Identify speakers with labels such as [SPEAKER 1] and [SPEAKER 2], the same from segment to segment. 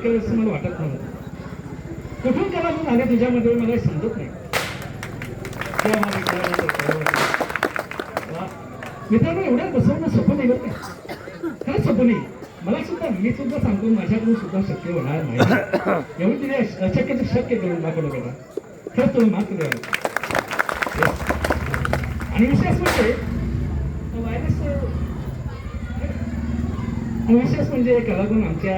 [SPEAKER 1] शिकेल असं मला वाटत नव्हतं. कुठून कलागुण आले तुझ्यामध्ये मला समजत नाही. मित्रांनो, एवढ्या बसवणं सोपं नाही बरं का, खरंच सोपं नाही. मला सुद्धा, मी सुद्धा सांगतो, माझ्याकडून सुद्धा शक्य होणार नाही. एवढं तिने अशक्यचं शक्य करून दाखवलं बघा. खरंच तुम्ही माफ करूया. आणि विशेष म्हणजे विशेष म्हणजे कलागुण आमच्या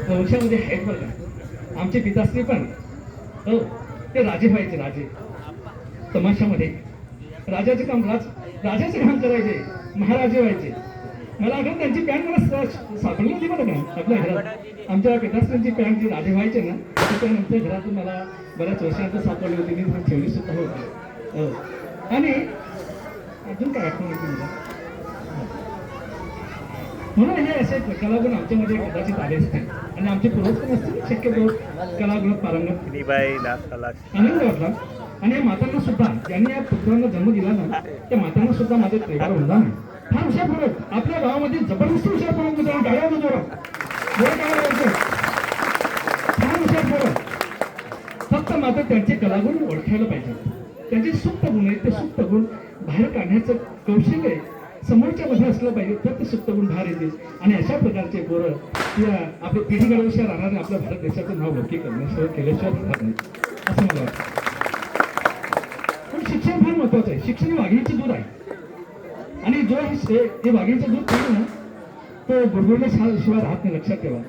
[SPEAKER 1] वंशामध्ये आहेत बरं का. आमचे पिताश्री पण हो, ते राजे व्हायचे. राजे तमाशामध्ये राजाचे काम, राजाचे काम करायचे, महाराजे व्हायचे. मला आठवत त्यांची पॅन्ट मला सापडली होती बरं का आपल्या घरात. आमच्या पिताश्रींची पॅन्ट जी राजे व्हायचे ना, ती पण आमच्या घरातून मला बऱ्याच वर्षांत सापडली होती. मी ठेवली सुद्धा होती. हो, आणि अजून काय आठवण होती मला. म्हणून हे असे कलागुण आमच्यामध्ये कदाचित आले असतील आणि आमचे पूर्वज पण असतील शक्यतो कलागुणात पारंगत. आनंद वाटला. आणि या मातांना सुद्धा, ज्यांनी या पुत्रांना जन्म दिला ना, त्या मातांना सुद्धा माझे त्रिवार वंदन आहे. फार हुशार फरक आपल्या गावामध्ये जबरदस्त हुशार फरक मित्रांनो. टाळ्या जोरात फार हुशार फरक. फक्त मात्र त्यांचे कलागुण ओळखायला पाहिजे. त्यांचे सुप्त गुण आहेत, ते सुप्त गुण बाहेर काढण्याचं कौशल्य समोरच्या मध्ये असलं पाहिजे, तर ते सुप्त गुण बाहेर येतील. आणि अशा प्रकारचे पोरं किंवा आपल्या पिढी घडवशिवाय राहणारे आपल्या भारत देशाचं नाव लौकिक करण्याशिवाय केल्याशिवाय राहत नाही असं मला वाटतं. पण शिक्षण फार महत्वाचं आहे. शिक्षण हे वाघिणीचं दूध आहे. आणि जो हे वाघिणीचं दूध पिलं ना, तो बुडबुडल्याशिवाय राहत नाही. लक्षात ठेवा,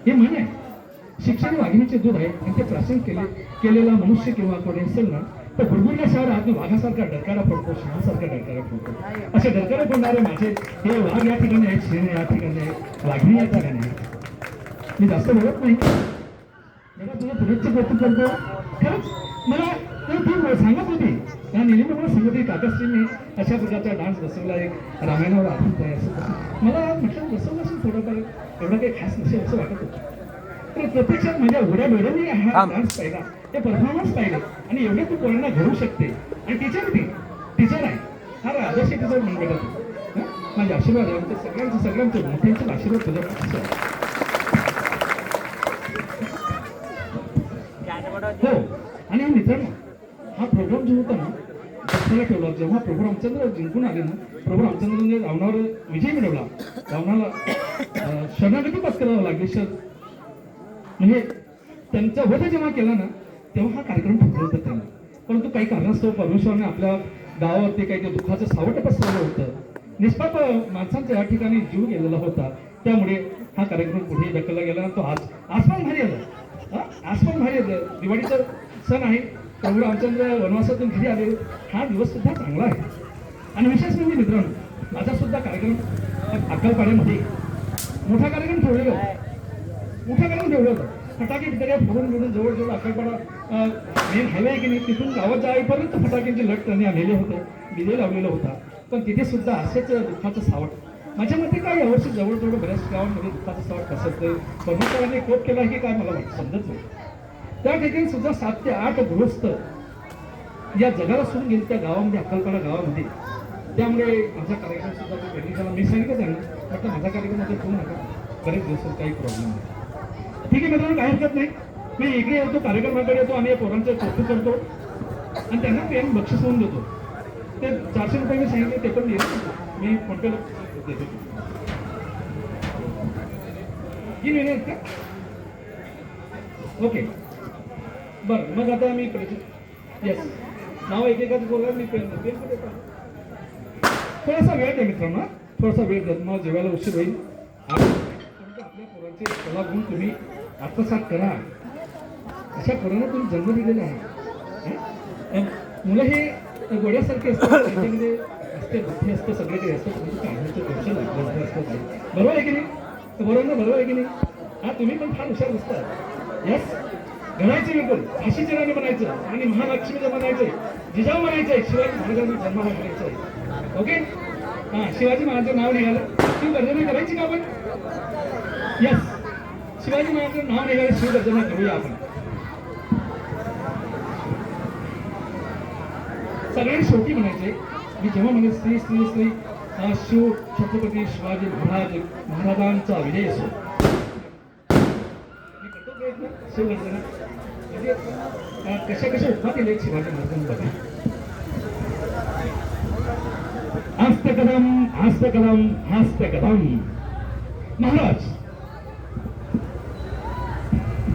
[SPEAKER 1] हे म्हण आहे. शिक्षण वाघिणीचे दूध आहे आणि ते प्राशन केलेला मनुष्य किंवा कोणी असेल ना, तर बुडबुडल्याशिवाय राहत नाही. वाघासारखा डरकारा पडतो, सिंहासारखा डरकारा पडतो. असे डरकारा पडणारे माझे हे वाघ या ठिकाणी आहेत, सिंह या ठिकाणी आहे, वाघिणी या ठिकाणी आहे. मी जास्त बोलत नाही. मला तुला पुढचे कौतुक करतो. खरंच मला ती सांगत होती, त्या निलिमा मला सांगत होती, काकाश्रींनी अशा प्रकारचा डान्स बसवला आहे, रामायणावर आधारित आहे असं. मला म्हटलं बसवलं असेल थोडंफार, एवढं काही खास नसेल असं वाटत होतं. तर प्रत्यक्षात माझ्या उड्या डोळ्यांनी हा डान्स पाहिला, ते परफॉर्मन्स पाहिले. आणि एवढे तू पोरांना घडवू शकते. आणि टीचर आहे, हा आदर्श टीचर म्हणून भेटत. माझे आशीर्वाद आहे, आमच्या सगळ्यांचे मोठ्यांचे आशीर्वाद तुझ्या. हो, आणि मित्रांनो, हा प्रोग्राम जो होता ना, ठेवला. जेव्हा प्रभू रामचंद्र जिंकून आले ना, प्रभू रामचंद्राने रावणावर विजय मिळवला, रावणाला शरणागती पत्करावं लागली. म्हणजे त्यांचा वध जेव्हा केला ना, तेव्हा हा कार्यक्रम ठरला होता त्यांना. परंतु काही कारणास्तव परमेश्वराने आपल्या गावावरती काही दुःखाचं सावट पसरवलं होतं. निष्पाप माणसांचा या ठिकाणी जीव गेलेला होता. त्यामुळे हा कार्यक्रम पुढे ढकलला गेला. तो आज पण भारी आला. आज पण भारी आलं. दिवाळीचा सण आहे, प्रभू रामचंद्र वनवासातून घरी आले. हा दिवस सुद्धा चांगला आहे. आणि विशेष म्हणजे मित्रांनो, माझा सुद्धा कार्यक्रम अक्कलपाड्यामध्ये मोठा कार्यक्रम ठेवलेला होता. फटाके फोडून मिळून जवळजवळ अक्कलपाडा मेन हायवे आहे की नाही, तिथून गावात जाईपर्यंत फटाक्यांची लट त्यांनी आणलेले होते, डिझेल लावलेला होता. पण तिथे सुद्धा असेच दुःखाचं सावट. माझ्या मते काय यावर्षी जवळजवळ बऱ्याच गावांमध्ये दुःखाचं सावट कसं परमेश्वराने कोप केला की काय मला समजत नाही. त्या ठिकाणी सुद्धा 7 ते 8 गृहस्थ या जगाला सोडून गेले त्या गावामध्ये, अक्कलपाडा गावामध्ये. त्यामुळे माझा कार्यक्रम सुद्धा तो पेंडिंग झाला. मी सांगितलं त्यांना, म्हटलं माझा कार्यक्रम मध्ये ठेवू नका, बरेच दिवसात काही प्रॉब्लेम नाही. ठीक आहे मित्रांनो, काही हरकत नाही. मी इकडे येतो, कार्यक्रमाकडे येतो आणि या पोरांचं कौतुक करतो आणि त्यांना पेन बक्षीस म्हणून देतो. ते 400 रुपये मी सांगितले, ते पण देतो मी फोनपे देतो. ही महिने आहेत का? ओके, बरं. मग आता मी येस नाव एकेकाच बोलला. मी पेन देतो. थोडासा वेळ द्या मित्रांनो, थोडासा वेळ द्या. मला जेवायला उशीर होईल. आपल्या पोरांचे कलागुण तुम्ही आत्मसात करा. अशा पोरांना तुम्ही जन्म दिलेला आहे. मुलं हे गोड्यासारखे असतात, त्यांच्यामध्ये असते बुद्धी असतं, सगळे काही असतं, परंतु काढण्याचं कौशल्य आपल्याकडे असतं. बरोबर आहे की नाही? बरोबर आहे की नाही? हा, तुम्ही पण फार हुशार असतात. येस, घडायचे बिलकुल. झाशीचे राणी बनायचं आणि महालक्ष्मीचं बनायचंय, जिजाऊ बनायचंय, शिवाजी महाराजांना जन्माला घालायचंय. ओके, हा, शिवाजी महाराजांचं नाव निघालं, ती गर्जना करायची का आपण? येस, शिवाजी महाराजांचं नाव निघालं, शिवगर्जना करूया आपण. सगळ्यांनी शेवटी म्हणायचे, मी जेव्हा म्हणे श्री श्री श्री शिव छत्रपती शिवाजी महाराजांचा विजय असो. मी करतो प्रयत्न शिवगर्जना म्हणजे कशा कशा उपमा केले शिवाजी महाराजांनी बघा. हस्तकदम हस्तकदम हस्तकदम. महाराज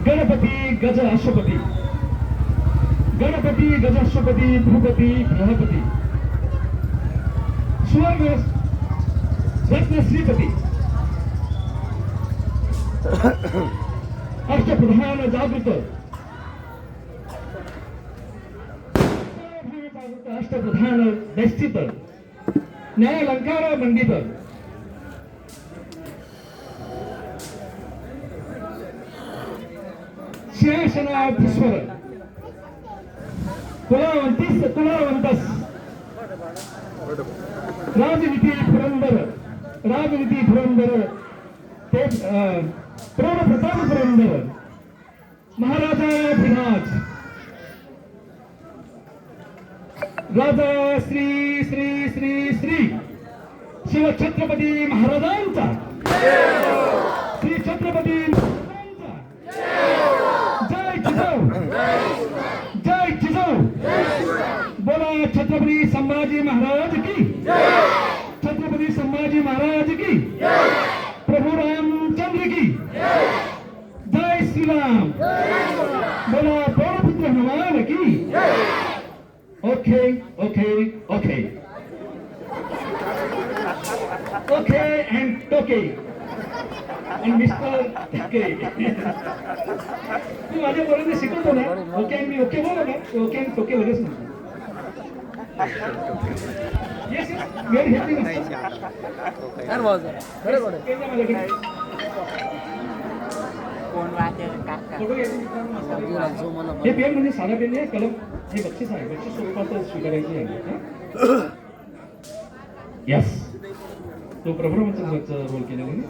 [SPEAKER 1] गणपती गज अश्वपती, गणपती गजाश्वपती भूपती बृहपती, सुवर्ण रत्न श्रीपती, अष्टप्रधान जागृत, अष्टप्रधान दैस्थित, न्यायालंकार मंडित, सिंहासनाधीश्वर, कुलावंतीस कुलावंतस, राजनीती पुरंदर, राजनीती पुरंदर, ते प्रौढ प्रताप पुरंदर, महाराजाधिराज, राजा श्री श्री श्री श्री शिवछत्रपती महाराजांचा, श्री छत्रपती महाराजांचा जय जिजाऊ, जय जिजाऊ. बोला छत्रपती संभाजी महाराज की, छत्रपती संभाजी महाराज की, प्रभू रामचंद्र की जय श्री राम. बोला पौरपुत्र हनुमान की. Okay okay okay okay and टोके आणि मिस्टर टोके. तू माझ्या पोरांना शिकवतो ना ओके आणि मी ओके बोला ना ओके आणि टोके लगेच म्हणतो. येस येस व्हेरी हेल्पिंग हे पेन म्हणजे साधा पेन आहे. कलम हे बक्षीस आहे, बक्षीस स्वरूपात स्वीकारायची आहे. यस तो प्रभू रामचंद्राचा रोल केलेला आहे.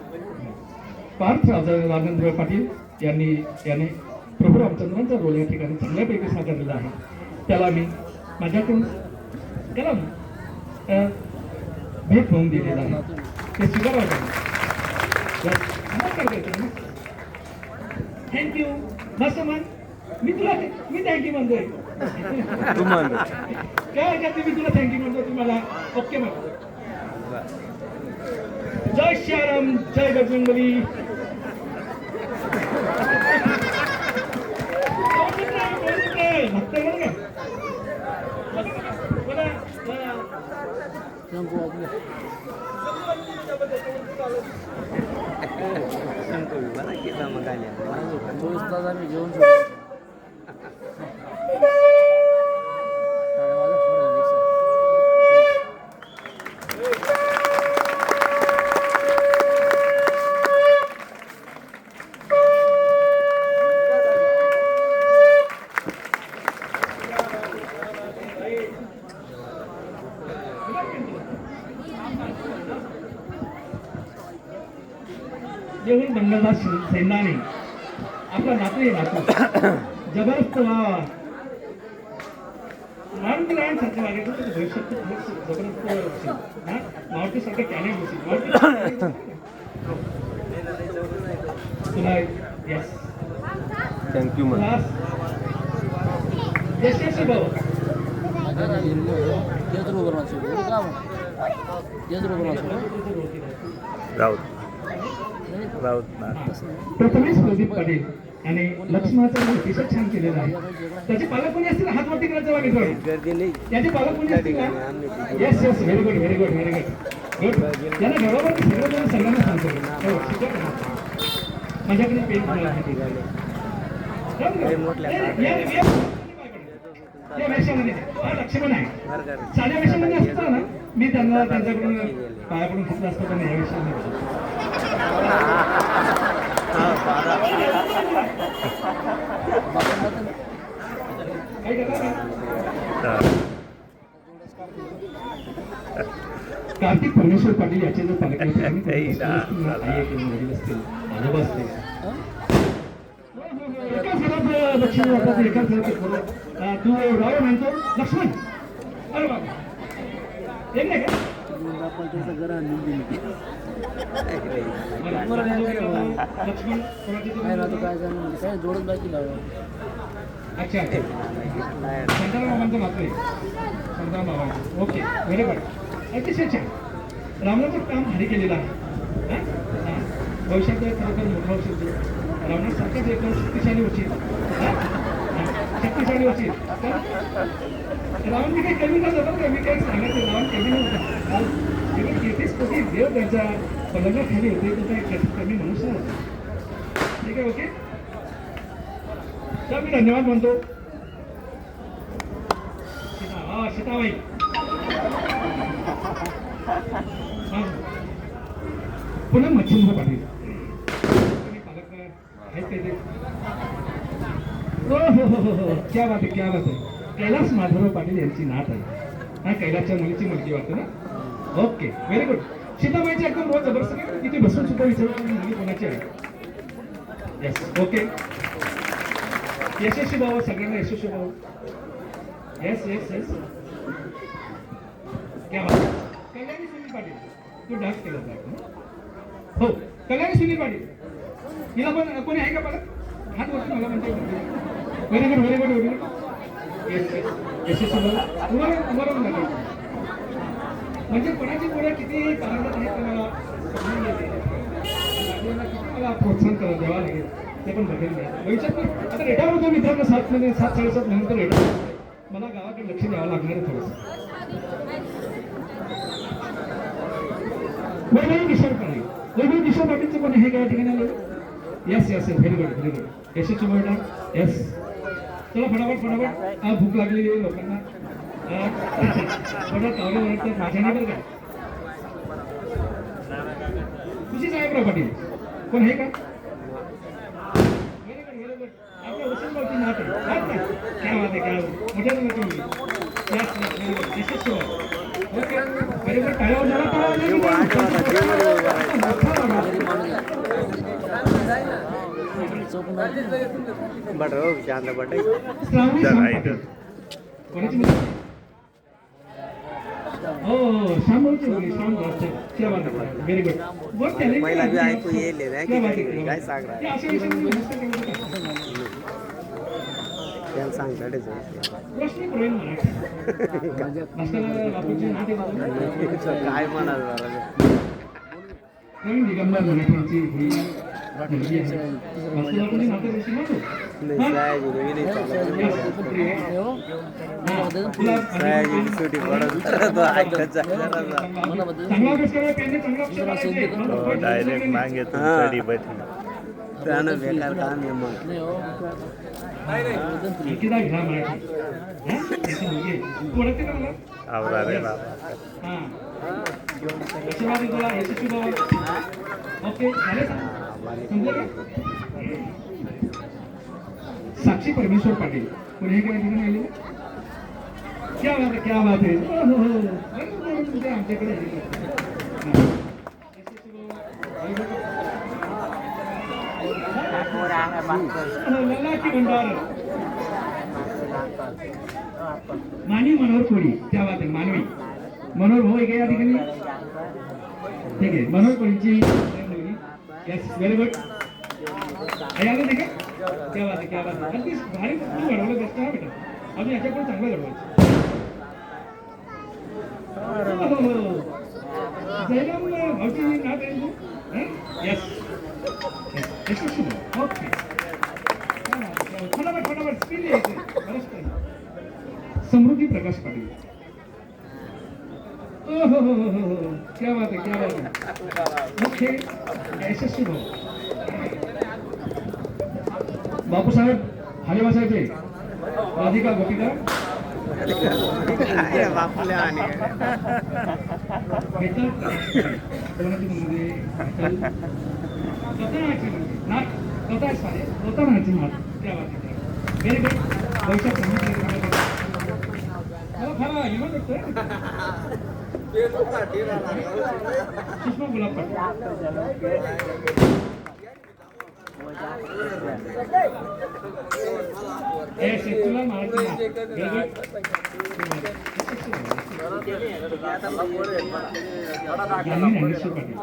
[SPEAKER 1] पार्थ राजेंद्र पाटील याने प्रभू रामचंद्रांचा रोल या ठिकाणी चांगल्यापैकी साकारलेला आहे. त्याला मी माझ्याकडून कलम भेट म्हणून दिलेला आहे. ते स्वीकारावं. थँक्यू मस्त म्हण. मी थँक्यू म्हणतोय. काय हरकत मी तुला थँक्यू म्हणतो. तुम्हाला ओके म्हणतो. जय श्रीराम, जय बजरंगबली. भक्त बरं येऊन बंगालदास सैन्याने आपला नातू आहे. नातू जबरदस्त राम सारखं वागायचं तर भविष्यात जबरदस्त मावटी सारखं टॅलेंट होती. तुला यस
[SPEAKER 2] थँक्यू म्हणा.
[SPEAKER 1] यस यस भाऊ प्रथमेश प्रदीप पाटील आणि लक्ष्मणाचा अतिशय छान केलेला आहे. त्याचे पालक कोणी असतील हात वरती करायचं वागितलं. याचे पालक कोणी असतील ना. Yes yes very good very good very good good. त्याला घरावरती सगळं सगळ्यांना सांगतो. माझ्याकडे पेन या वेशामध्ये लक्ष्मण आहे. साध्या वेशामध्ये असतं ना मी त्यांना त्यांच्याकडून पायाकडून घेतलं असतं पण या वेशामध्ये कार्तिक परमेश्वर पाटील याचे जर पालक असतील आजोबा असतील एकाच घरात दक्षिण भारतात एकाच घरात तू राव म्हणतो लक्ष्मण. अरे बाबा एक नाही का
[SPEAKER 3] आपण ते सगळं आणून दिलं
[SPEAKER 1] लक्ष्मण
[SPEAKER 3] काय राहतो काय झालं म्हणजे काय जोडच बाकी लावा
[SPEAKER 1] अच्छा शांताराम बाबांचं नातू आहे शांताराम बाबांचं ओके व्हेरी गुड अतिशय छान रावणाचं काम भारी केलेलं आहे हां भविष्यात खरोखर मोठा होशील रावणासारखाच एकदम शक्तिशाली होशील शक्तिशाली होशील रावण मी काही कमी का जातो का मी काही सांगायचं रावण कमी नव्हता तेव्हा 33 कोटी देव त्यांच्या पलंगाखाली होते तो काही कमी मनुष्य नव्हता ठीक आहे ओके तर मी धन्यवाद म्हणतो सीताबाई पुन्हा मच्छिंद्र पाटील पालक आहेत ते हो क्या बात आहे कैलास माधवराव पाटील यांची नात आहे हा कैलासच्या मुलीची मुलगी वाटते ना ओके व्हेरी गुड सीताबाईची एकदम रोज जबरदस्त किती बसून सुद्धा विचारतो की मुलगी कोणाची आहे येस ओके यशस्वी भाऊ सगळ्यांना यशस्वी भाऊ येस येस येस क्या बात कल्याणी सुनील पाटील तू डान्स केला होता हो कल्याणी सुनील पाटील हिला पण कोणी आहे का पालक हात वरती मला म्हणते very good very good very good yes yes Yashasvi भाऊ उभारून लागेल म्हणजे कोणाची पुढे किती पारंगत आहे ते मला समजून येते मला प्रोत्साहन करा द्यावं लागेल ते पण बघेल नाही भविष्यात पण आता रेटावर होतो मित्रांनो 7:30 नंतर रेटा मला गावाकडे लक्ष द्यावं लागणार आहे थोडंसं वैभव किशोर पाटीलचं कोण आहे का या ठिकाणी आलं येस येस व्हेरी गुड यशस्वी बोलणार येस चला फटाफट भूक लागलेली आहे लोकांना थोडं तावले ओरडतात माझ्याने बरं का तुझी साहेबराव पाटील कोण आहे का आपल्या वसंतरावची नात आहे क्या बात आहे क्या मोठ्या मुलाची यशस्वी ओके व्हेरी गुड टाळ्या
[SPEAKER 2] बट शांत बट
[SPEAKER 1] कोणाची मुलगी हो शामची मुलगी शाम क्या बात आहे व्हेरी गुड बहुत टॅलेंट
[SPEAKER 2] महिला भी ऐकू येईल काय सांग रहा
[SPEAKER 1] अशा विषयामध्ये
[SPEAKER 2] त्याला सांगताडे
[SPEAKER 1] प्रश्न प्रवीण मराठी नाश्त्याला बापूची नाते
[SPEAKER 2] काय म्हणाल
[SPEAKER 1] प्रवीण दिगंबर मराठीची ही मुलगी आहे वास्तवाची नाते जशी म्हणतो
[SPEAKER 2] सुटी पडत तो ऐकत
[SPEAKER 1] चांगला अभ्यास करा त्यांनी चांगला
[SPEAKER 4] डायरेक्ट मागे
[SPEAKER 2] त्यानं बेकार काम आहे मग
[SPEAKER 1] निकिता घ्या मराठी त्याची मुलगी आहे तू ओळखते का मला
[SPEAKER 4] आवरा रे बाबा
[SPEAKER 1] हां यशस्वी तुला यशस्वी बाबा ओके झाले समजलं का साक्षी परमेश्वर पाटील कोणी हे काय ठिकाणी आले क्या बात आहे हो तुमचे आमच्याकडे भंडार मानवी मनोहर कोळी क्या बात आहे मानवी मनोहर भाऊ आहे या ठिकाणी ठीक आहे मनोहर कोळीची मुलगी यस व्हेरी गुड आलं नाही का क्या बात आहे अगदी भारी खूप घडवलं बेस्ट ना बेटा अजून याच्याकडे चांगलं घडवायचं जयराम भाऊची नाव काय तू यस यशस्वी ओके फटाफट स्पीड यायचं बरंच काही समृद्धी प्रकाश पाटील हो क्या बात आहे ओके यशस्वी भाऊ बापूसाहेब हालेवासाहेबचे राधिका गोपिका
[SPEAKER 2] बापूला आणि
[SPEAKER 1] कोणाची मुलगी स्वतः म्हणायची नात त्या बाबतीत व्हेरी गुड भविष्यात खरा हिमत वाटतोय सुषमा गुलाब तुला मारायची ज्ञानेश्वर पाटील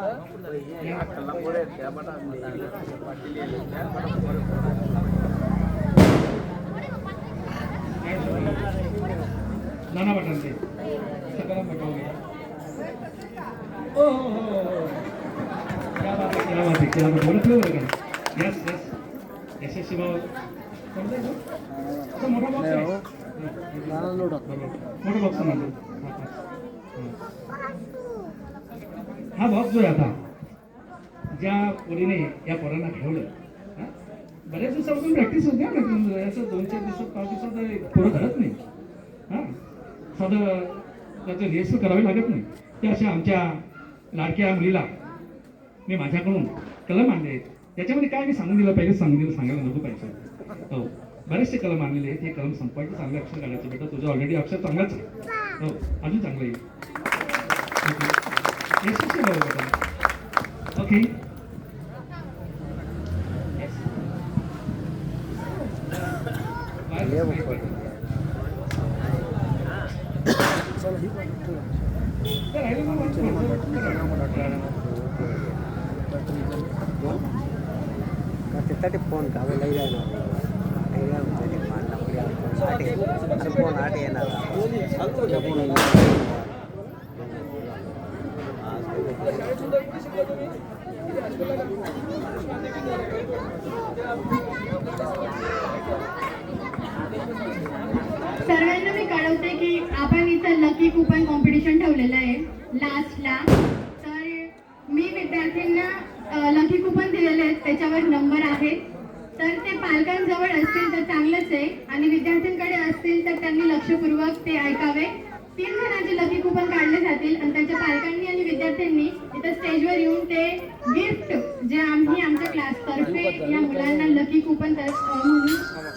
[SPEAKER 1] नाना पाटांचे सकाराम पटवले क्या बात है क्या बात ओळखलं बरं का यस यस यशस्वी भाऊ मोठा बॉक्स आहे मोठा बॉक्स आहे हा बॉक्स जो आहे आता ज्या पोरीने या पोरांना खेळवलं बऱ्याच दिवसापासून प्रॅक्टिस होते ना असं 2-4 दिवसात 5 दिवसात पोरं घडत नाही हां साधं त्याचं रिहर्सल करावी लागत नाही ते अशा आमच्या लाडक्या मुलीला मी माझ्याकडून कलम आणले आहेत त्याच्यामध्ये काय मी सांगून दिलं पाहिजे सांगायला नको पाहिजे हो बरेचसे कलम आणलेले आहेत हे कलम संपवायचे चांगले अक्षर काढायचे बेटा तुझं ऑलरेडी अक्षर चांगलंच आहे हो अजून चांगलं येईल यशस्वी भाऊ बेटा ओके
[SPEAKER 2] फोन का लई फोन आटे येणार
[SPEAKER 5] सर्वांना मी कळवते की आपण इथं लकी कुपन कॉम्पिटिशन ठेवलेलं आहे लास्टला तर मी विद्यार्थ्यांना लकी कुपन दिलेले आहेत त्याच्यावर नंबर आहेत तर ते पालकांजवळ असतील तर चांगलंच आहे आणि विद्यार्थ्यांकडे असतील तर त्यांनी लक्षपूर्वक ते ऐकावे 3 जणांचे लकी कुपन काढले जातील आणि त्यांच्या पालकांनी आणि विद्यार्थ्यांनी इथं स्टेजवर येऊन ते गिफ्ट जे आम्ही आमच्या क्लासतर्फे या मुलांना लकी कुपन म्हणून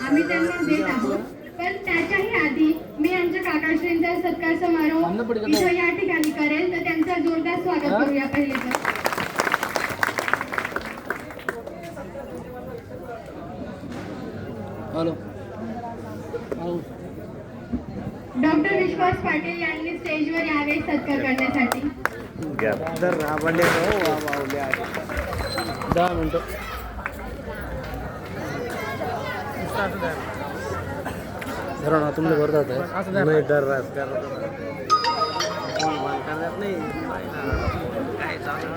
[SPEAKER 5] आम्ही त्यांना देत आहोत पण त्याच्याही आधी मी आमच्या काकाश्रींचा सत्कार समारोह इथं या ठिकाणी करेल तर त्यांचं जोरदार स्वागत करूया पहिले तर
[SPEAKER 3] हॅलो
[SPEAKER 5] डॉक्टर विश्वास पाटील यांनी स्टेजवर यावे सत्कार करण्यासाठी
[SPEAKER 2] तर राबडले हो वावल्या
[SPEAKER 3] 10 मिनिटं जरा ना तुमच्या घर जात आहे
[SPEAKER 2] नाही दर रास फोन बंद करत नाही काय चालू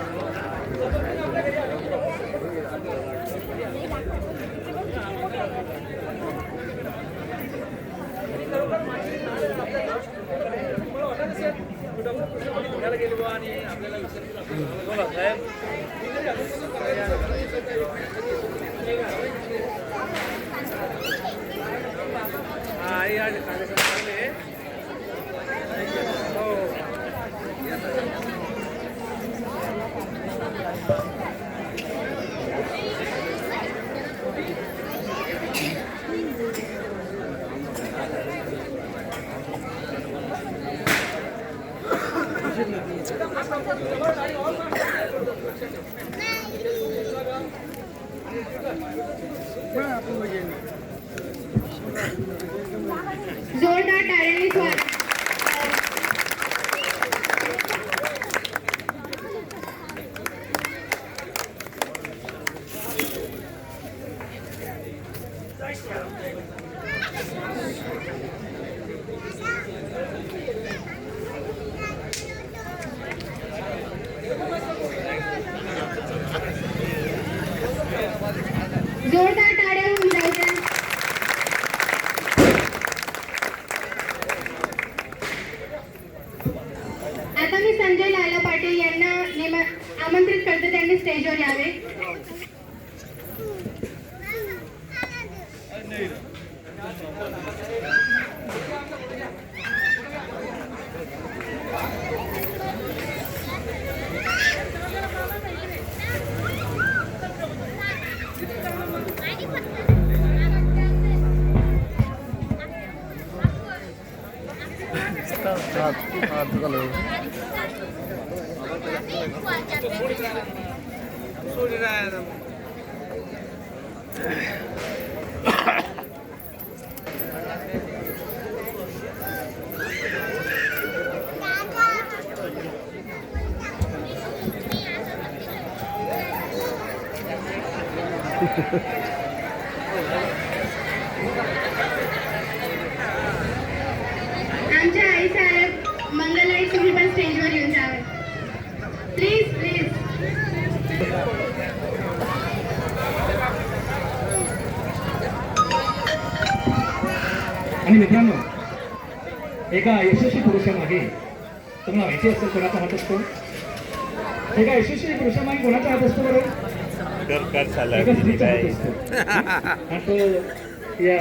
[SPEAKER 5] जोरदार टाळ्यांनी स्वागत जोरदार टाळ्या होऊन जायच्या आता मी संजय लाला पाटील यांना आमंत्रित करते त्यांनी स्टेजवर यावे आमच्या आई साहेब मंगलई तुम्ही पण स्टेजवर येऊन जावे प्लीज प्लीज.
[SPEAKER 1] आणि मित्रांनो, एका यशस्वी पुरुषामागे तुम्हाला माहिती असेल कोणाचा हात असतो? एका यशस्वी पुरुषामागे कोणाचा हात असतो बरोबर?
[SPEAKER 4] कर चालला
[SPEAKER 1] एका स्त्रीचा हात असतो. आणि तो या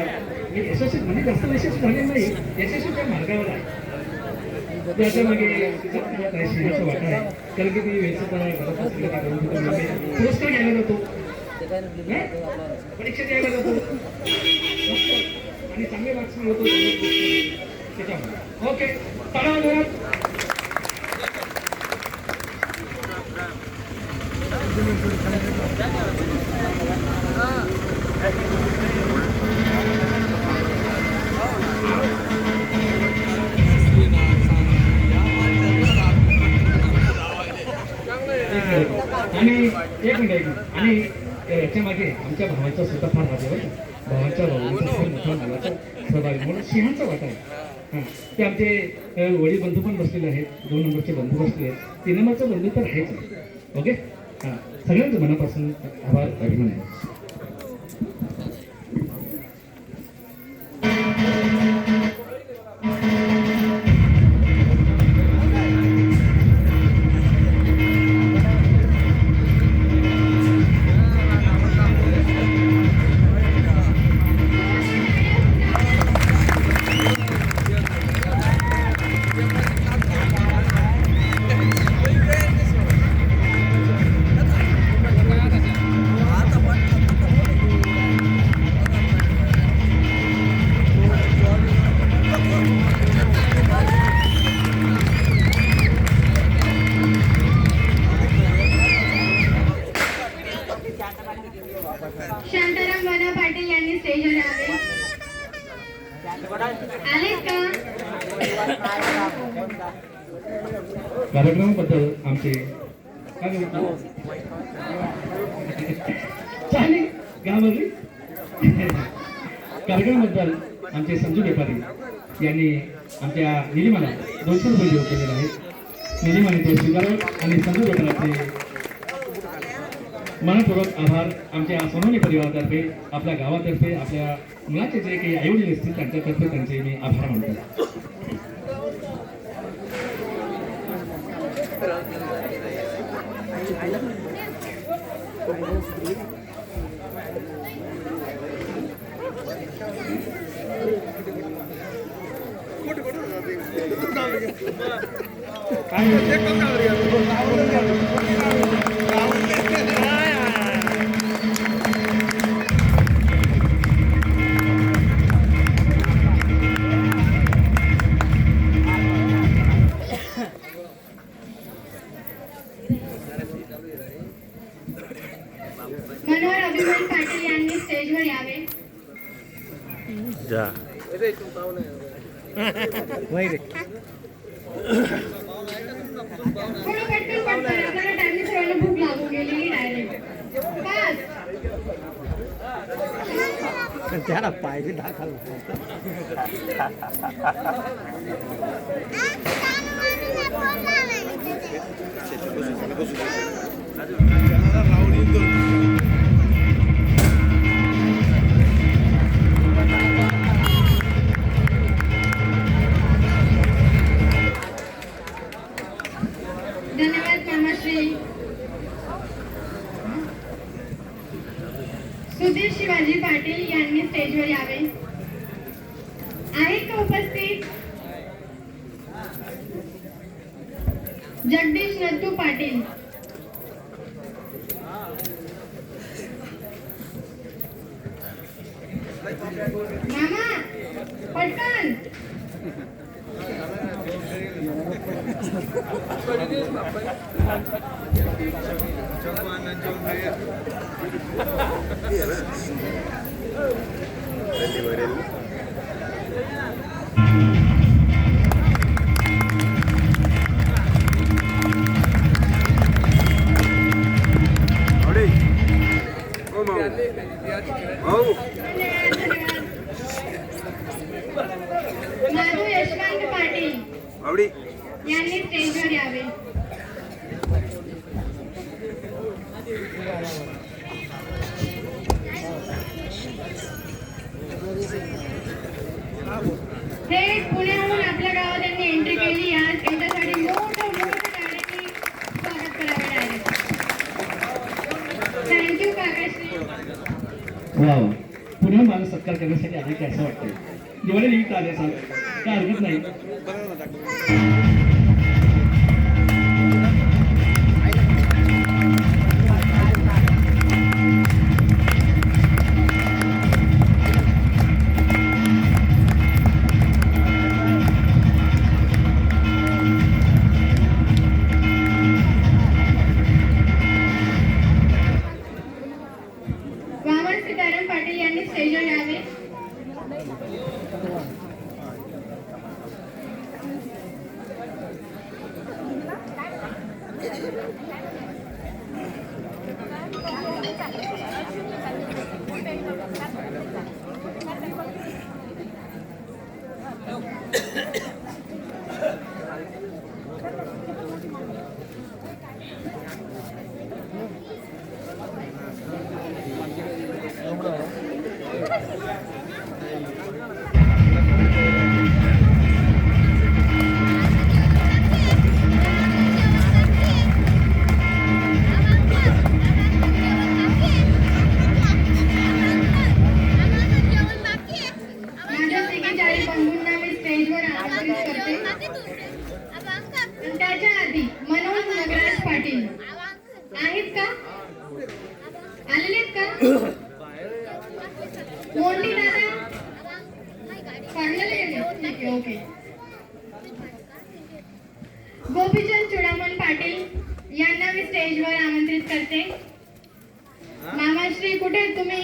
[SPEAKER 1] मी यशस्वी म्हणजे जास्त यशस्वी झाले नाही, यशस्वीच्या मार्गावर आहे. त्याच्या मागे तिचा हात आहे, सिंहाचा वाटा आहे. कारण की ती व्यवस्था घरात असलेली पुरस्कार घ्यायला जातो, परीक्षा द्यायला जातो आणि चांगले मार्क्स मिळवतो त्याच्यामुळे. ओके, टाळा जोरात. आणि एक मिनिट आणि याच्या मागे आमच्या भावाचा सुद्धा फार हात आहे. भावाच्या भावांचा फार मोठा नावाचा सहभाग आहे. म्हणून सिंहाचा वाटा आहे. हां, ते आमचे वडील बंधू पण बसलेले आहेत. 2 नंबरचे बंधू बसले आहेत. 3 नंबरचा बंधू तर आहेच. ओके, हां, सगळ्यांचं मनापासून आभार, अभिमान आहे.
[SPEAKER 5] शांताराम वना पाटील यांनी स्टेजवर यावे. आलेत का?
[SPEAKER 1] कार्यक्रमाबद्दल आमचे काय म्हणतो चालेल गावावरली कार्यक्रमाबद्दल आमचे संजू व्यापारी यांनी आमच्या निलिमाला 200 रुपये देऊ केलेले आहेत. निलिमाने ते स्वीकारत आणि संजू व्यापाराचे मनपूर्वक आभार आमच्या सोनवणे परिवारातर्फे, आपल्या गावातर्फे, आपल्या मुलाचे जे काही आईवडील असतील त्यांच्यातर्फे त्यांचे मी आभार मानतो.
[SPEAKER 5] मनोहर अभिमान पाटील यांनी स्टेजवर यावे.
[SPEAKER 4] जा
[SPEAKER 5] थोडं पटकन पटकन आपल्याला टाइमने सर्वांना भूक लागून गेलेली डायरेक्ट. बस
[SPEAKER 2] त्याला पाहिजे दाखल
[SPEAKER 5] धन्यवाद मामाश्री. सुधीर शिवाजी पाटील यांनी स्टेजवर यावे. आहेत का उपस्थित? जगदीश नत्तू पाटील. मामा पटकन.
[SPEAKER 2] Oh,
[SPEAKER 5] माधू यशवंत पाटील यांनी स्टेजवर यावे. थेट पुण्याहून आपल्या गावात त्यांनी एंट्री केली. आज त्यांच्यासाठी मोठं टाळ्यांनी स्वागत करावे लागेल. थँक्यू काकाश्री.
[SPEAKER 1] वाव, पुन्हा माझा सत्कार करण्यासाठी आले की असं वाटतंय. दिवाळी निमित्त आले असाल काय हरकत नाही.
[SPEAKER 5] वामन सीताराम पाटील यांनी स्टेजवर यावे. माझ्या तिघी बंधूंना मी स्टेजवर आमंत्रित करते. आणि त्याच्या आधी मनोज नगराज पाटील आहेत का? आलेलेत का? मोंडी दादा काढलेले गेले. ठीक आहे, ओके. गोपीचंद चुडामण पाटील यांना मी स्टेजवर आमंत्रित करते. मामाश्री कुठे आहेत तुम्ही?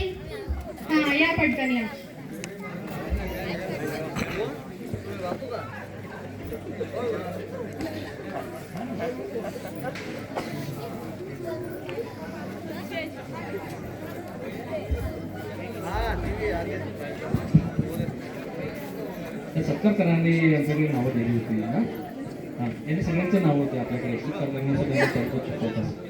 [SPEAKER 5] हा, या पटकन या.
[SPEAKER 1] सत्कार करणारी यांच्याकडे नावं दिली होती ना. हां, यांनी सगळ्यांचं नाव होते आपल्याकडे. सत्कार करण्यासाठी तरतूद शिकवतात.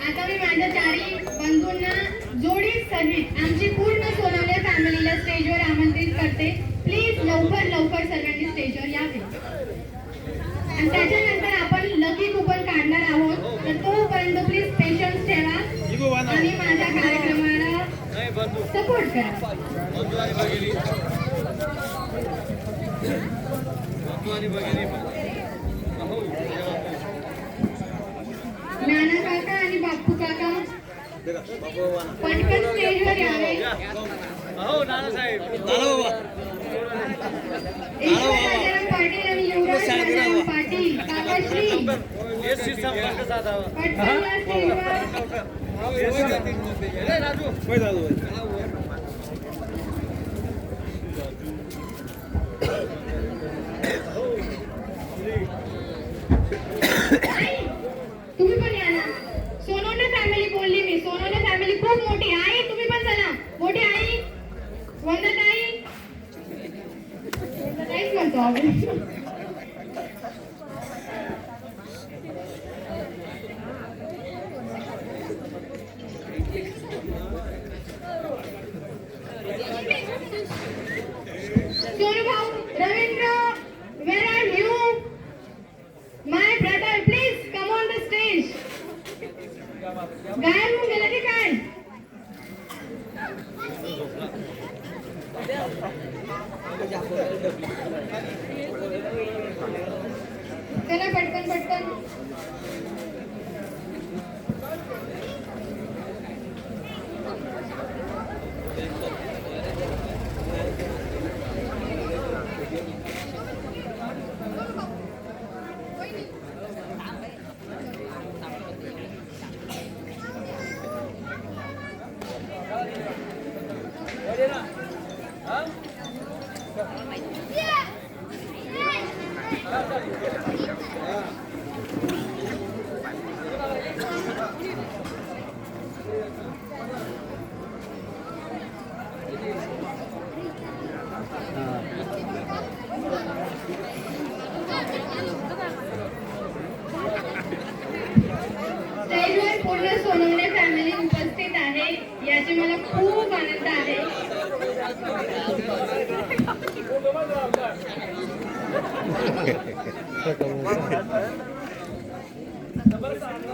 [SPEAKER 5] आता मी माझ्या चारी बंधूंना जोडी सहित आमची पूर्ण सोनवणे फॅमिलीला स्टेजवर आमंत्रित करते. प्लीज लवकर लवकर सर्वांनी स्टेजवर यावे. आणि त्याच्यानंतर आपण लकी कुपन काढणार आहोत. तर तोपर्यंत प्लीज पेशन्स ठेवा आणि माझ्या कार्यक्रमाला सपोर्ट करा. नाना काका आणि बापू काका पटकन स्टेजवर यावे. ईश्वर राजाराम पाटील आणि युवराज राजाराम पाटील काकाश्री पटकन या स्टेजवर. तुम्ही पण या ना. सोनवणे फॅमिली बोलली मी. सोनवणे फॅमिली खूप मोठी आहे. तुम्ही पण चला. मोठी आई वंदताई काहीच म्हणतो आपण. सोनू भाऊ Ravindra, where are you? My brother, please come on the stage. गायब होऊन गेला की काय? चला पटकन पटकन. स्टेजवर पूर्ण सोनवणे फॅमिली उपस्थित आहे याची मला खूप आनंद आहे.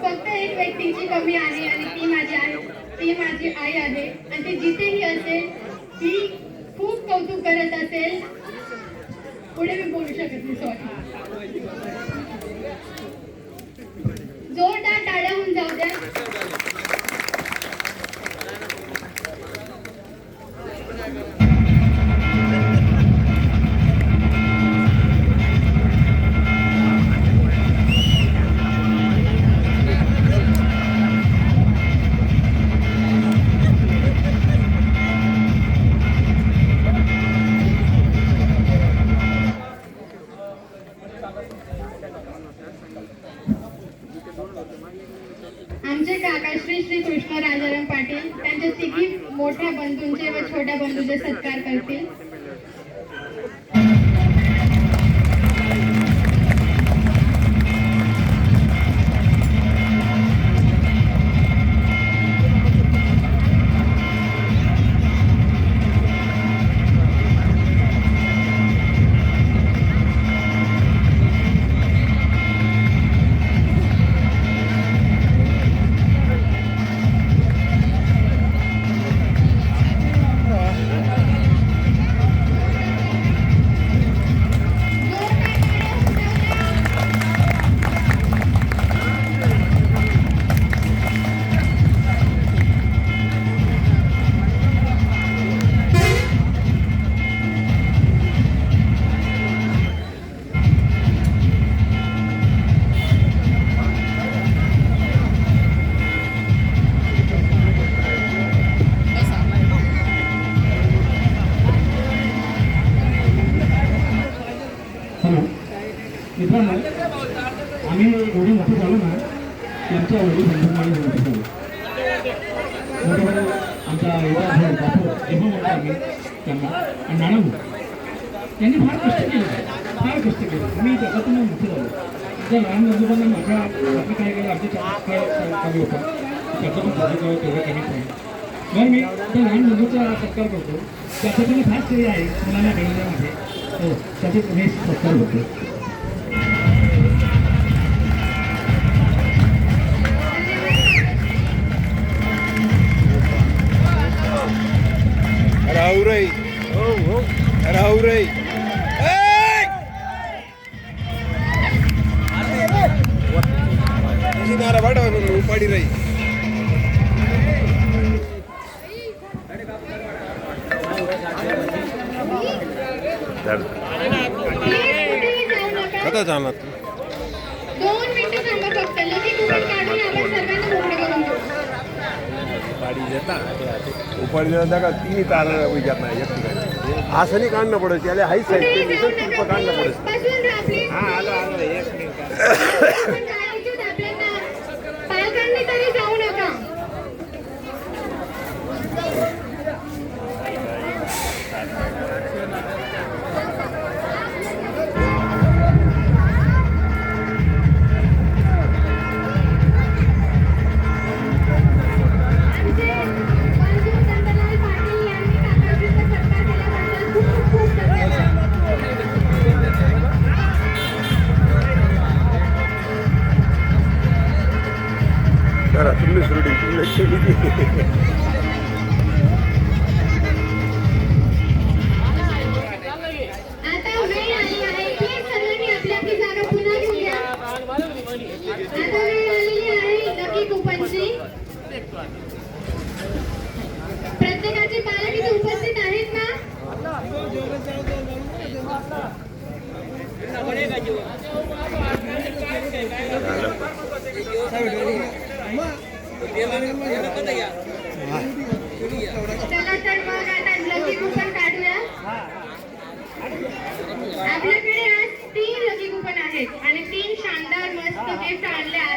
[SPEAKER 5] फक्त एक व्यक्तीची कमी आहे आणि ती माझी आई आहे आणि ती जिथेही असेल ती खूप कौतुक करत असेल. पुढे मी बोलू शकत नाही, सॉरी. जोरदार टाळ्या होऊन जाऊ द्या. आमचे काका श्री कृष्ण राजाराम पाटील त्यांच्या तिघी मोठ्या बंधूंचे व छोट्या बंधूंचे सत्कार करतील.
[SPEAKER 1] मित्रांनो, आम्ही एवढी मोठी झालो ना की आमच्या वडील बंधूंमुळे मोठी झालो. मोठे आमचा एवढा भाऊ बापू जेव्हा मोठा आम्ही त्यांना आणि मॅडम त्यांनी फार कष्ट केलं. मी त्याच्यातून मोठे झालो. त्या लहान बंधूंना माझ्या बाकी काय केलं आमचे चालू होता त्याचं पण झालं तेवढं कमी नाही. मग मी त्या लहान बंधूचा सत्कार करतो. त्याच्यातून खास ते आहे मुलांना घडवण्यामध्ये हो त्याचे हे सत्कार होते.
[SPEAKER 6] राहुराई हो राहुराई नारा वाट उपाडी राई कथा जाणार
[SPEAKER 5] 2 मिनिटं थांबा फक्त. लकी कुपन काढून आपण सर्वांना मोकळे करून देऊ.
[SPEAKER 6] उपाडी का 3 तार विचार नाही असं नाही काढणं पडत त्याला हाई साईड काढणं पडत.
[SPEAKER 5] बसून राहा please. आपण जायचं आपल्याला. पालकांनी तरी जाऊ नका.
[SPEAKER 6] तुम्ही सुरडी
[SPEAKER 5] आता वेळ आली आहे की सर्वांनी आपली आपली जागा पुन्हा घेऊन घ्या. आता वेळ आलेली आहे लकी कुपनची. प्रत्येकाचे पालक इथे उपस्थित आहेत ना? चला तर मग आता लकी कुपन काढूया. आहेत आणि 3 शानदार मस्त गिफ्ट आणले आहेत